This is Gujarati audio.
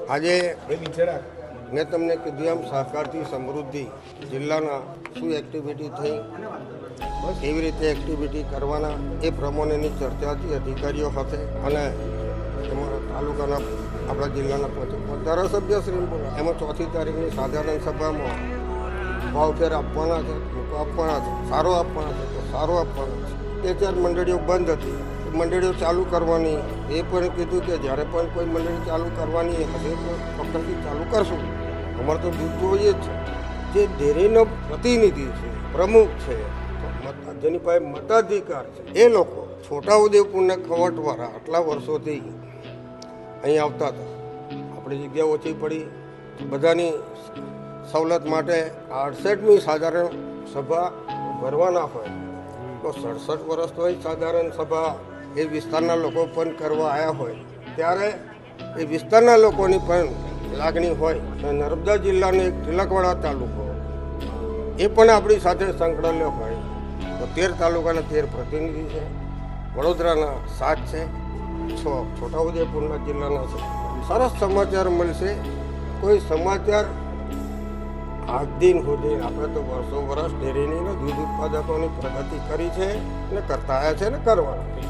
આજે મેં તમને કીધું એમ સહકારથી સમૃદ્ધિ જિલ્લાના શું એક્ટિવિટી થઈ, કેવી રીતે એક્ટિવિટી કરવાના એ પ્રમાણેની ચર્ચા હતી અધિકારીઓ સાથે. અને એમાં તાલુકાના આપણા જિલ્લાના ધારાસભ્યશ્રી બોલા એમાં 4મી તારીખની સાધારણ સભામાં ભાવફેર આપવાના છે, મૂકો આપવાના છે, સારો આપવાના છે તો સારો આપવાના છે. 4 મંડળીઓ બંધ હતી, મંડળીઓ ચાલુ કરવાની એ પણ કીધું કે જ્યારે પણ કોઈ મંડળી ચાલુ કરવાની હશે તો ચોક્કસથી ચાલુ કરશું. અમારે તો દૂધ જોઈએ જ છે. જે ડેરીનો પ્રતિનિધિ છે, પ્રમુખ છે, જેની પાસે મતાધિકાર છે, એ લોકો છોટાઉદેપુરના ખવટવાળા આટલા વર્ષોથી અહીં આવતા હતા. આપણી જગ્યા ઓછી પડી, બધાની સવલત માટે 68મી સાધારણ સભા ભરવાના હોય તો 67 વર્ષ હોય સાધારણ સભા એ વિસ્તારના લોકો પણ કરવા આવ્યા હોય ત્યારે એ વિસ્તારના લોકોની પણ લાગણી હોય. નર્મદા જિલ્લાનો એક તિલકવાડા તાલુકો એ પણ આપણી સાથે સંકળાયેલો હોય તો 13 તાલુકાના 13 પ્રતિનિધિ છે, વડોદરાના 7 છે, 6 છોટાઉદેપુરના જિલ્લાના છે. સરસ સમાચાર મળશે. કોઈ સમાચાર આજ દિન સુધી આપણે તો વર્ષો વર્ષ ડેરીની દૂધ ઉત્પાદકોની પ્રગતિ કરી છે ને કરતા આવ્યા છે ને કરવાના.